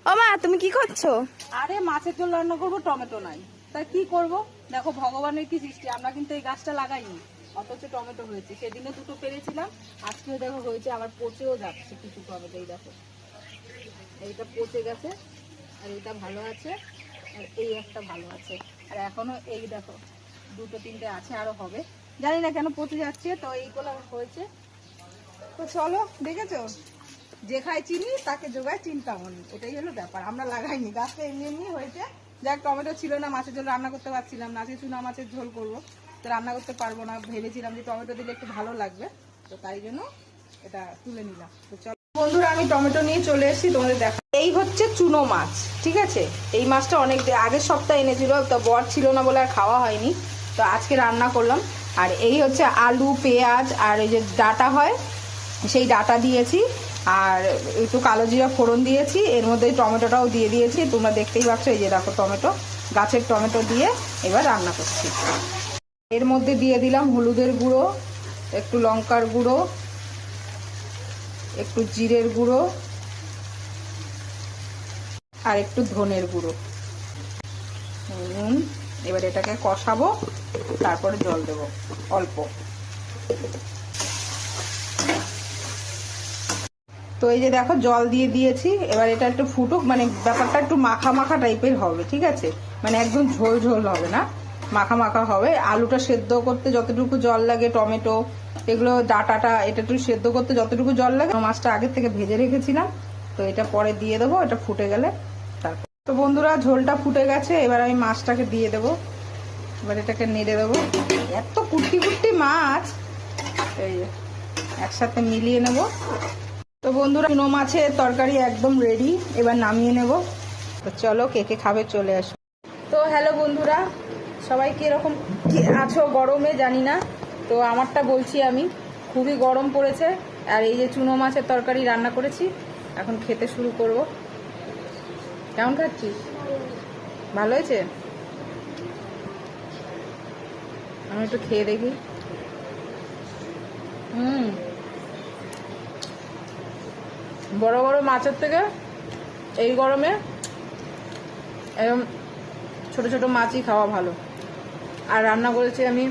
ও মা, তুমি কি করছো? আরে মাছের ঝোল রান্না করবো, টমেটো নাই, তাই কি করব। দেখো ভগবানের কি সৃষ্টি, আমরা কিন্তু এই গাছটা লাগাইনি, অথচ টমেটো হয়েছে। সেদিনে দুটো পেরেছিলাম, আজকেও দেখো হয়েছে, আবার পচেও যাচ্ছে কিছু টমেটো। এই দেখো, এইটা পচে গেছে, আর এইটা ভালো আছে, আর এই একটা ভালো আছে, আর এখনো এই দেখো দুটো তিনটে আছে, আরো হবে। জানি না কেন পচে যাচ্ছে, তো এইগুলো হয়েছে। তো চলো, দেখেছো, যে খায় চিনি তাকে যোগায় চিন্তামণি, এটাই হলো ব্যাপার। আমরা লাগাইনি, গাছটা এমনি এমনি হয়েছে। যাক, টমেটো ছিল না, মাছের ঝোল রান্না করতে পারছিলাম না, আজকে চুনা মাছের ঝোল করবো, তো রান্না করতে পারবো না, ভেবেছিলাম যে টমেটো দিলে একটু ভালো লাগবে, তো তাই জন্য এটা তুলে নিলাম। তো চলো বন্ধুরা, আমি টমেটো নিয়ে চলে এসেছি, তোমাদের দেখা। এই হচ্ছে চুনো মাছ, ঠিক আছে। এই মাছটা অনেক আগের সপ্তাহে এনেছিল, তো বর ছিল না বলে আর খাওয়া হয়নি, তো আজকে রান্না করলাম। আর এই হচ্ছে আলু, পেঁয়াজ, আর এই যে ডাটা হয় সেই ডাটা দিয়েছি, আর একটু কালো জিরা ফোড়ন দিয়েছি, এর মধ্যে টমেটোটাও দিয়ে দিয়েছি। তোমরা দেখতেই পাচ্ছ, এই যে দেখো টমেটো, গাছের টমেটো দিয়ে এবার রান্না করছি। এর মধ্যে দিয়ে দিলাম হলুদের গুঁড়ো, একটু লঙ্কার গুঁড়ো, একটু জিরের গুঁড়ো, আর একটু ধনের গুঁড়ো, নুন। এবার এটাকে কষাবো, তারপরে জল দেবো অল্প। তো এই যে দেখো জল দিয়ে দিয়েছি, এবার এটা একটু ফুটুক, মানে ব্যাপারটা একটু মাখা মাখা টাইপের হবে, ঠিক আছে। মানে একদম ঝোল ঝোল হবে না, মাখা মাখা হবে। আলুটা সেদ্ধ করতে যতটুকু জল লাগে, টমেটো এগুলো ডাটাটা এটা একটু সেদ্ধ করতে যতটুকু জল লাগে, মাছটা আগের থেকে ভেজে রেখেছিলাম, তো এটা পরে দিয়ে দেবো, এটা ফুটে গেলে তারপর। তো বন্ধুরা, ঝোলটা ফুটে গেছে, এবার আমি মাছটাকে দিয়ে দেবো, এবার এটাকে নেড়ে দেবো। এত কুটি কুটি মাছ, এই একসাথে মিলিয়ে নেবো। তো বন্ধুরা, চুনো মাছের তরকারি একদম রেডি, এবার নামিয়ে নেব। তো চলো, কে কে খাবে চলে আসো। তো হ্যালো বন্ধুরা, সবাই কিরকম আছো গরমে জানি না, তো আমারটা বলছি আমি, খুবই গরম পড়েছে। আর এই যে চুনো মাছের তরকারি রান্না করেছি, এখন খেতে শুরু করব। কেমন খাচ্ছিস? ভালো হয়েছে? আমি একটু খেয়ে দেখি। বড় বড় মাছের থেকে এই গরমে এরকম ছোট ছোট মাছই খাওয়া ভালো। আর রান্না করেছি আমি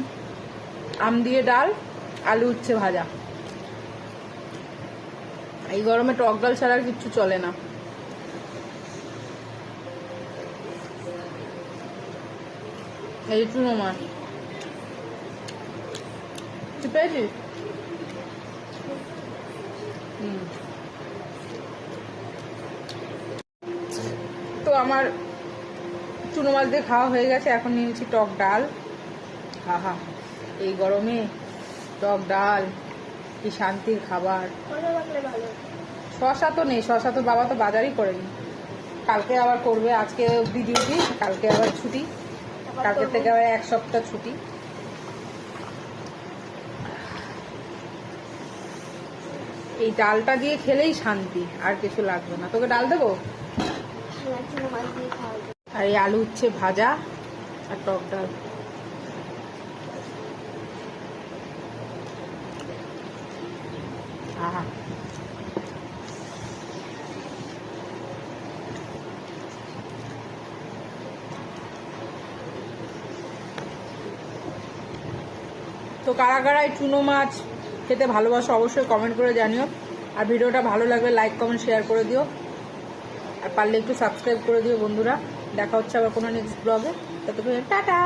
আম দিয়ে ডাল, আলু উচ্ছে ভাজা। এই গরমে টক ডাল ছাড়া আর কিচ্ছু চলে না। এই চুনো মাছ তুই পেয়েছিস? তো আমার চুনো মাছ দিয়ে খাওয়া হয়ে গেছে, এখন নিয়েছি টক ডাল। আহা, এই গরমে টক ডাল কি শান্তির খাবার। শশা তো নেই, শশা তো বাবা তো বাজারই করেনি, কালকে আবার করবে। আজকে অব্দি ডিউটি, কালকে আবার ছুটি, কালকে থেকে আবার এক সপ্তাহ ছুটি। এই ডালটা দিয়ে খেলেই শান্তি, আর কিছু লাগবে না। তোকে ডাল দেবো? আর এই আলু উচ্ছে ভাজা আর টক ডাল। আহা, তো কারা কারা এই চুনো মাছ খেতে ভালোবাসো অবশ্যই কমেন্ট করে জানিও। আর ভিডিওটা ভালো লাগলে লাইক কমেন্ট শেয়ার করে দিও, আর পারলে একটু সাবস্ক্রাইব করে দিও বন্ধুরা। দেখা হচ্ছে আবার কোনো নেক্সট ব্লগে, ততক্ষণ টাটা।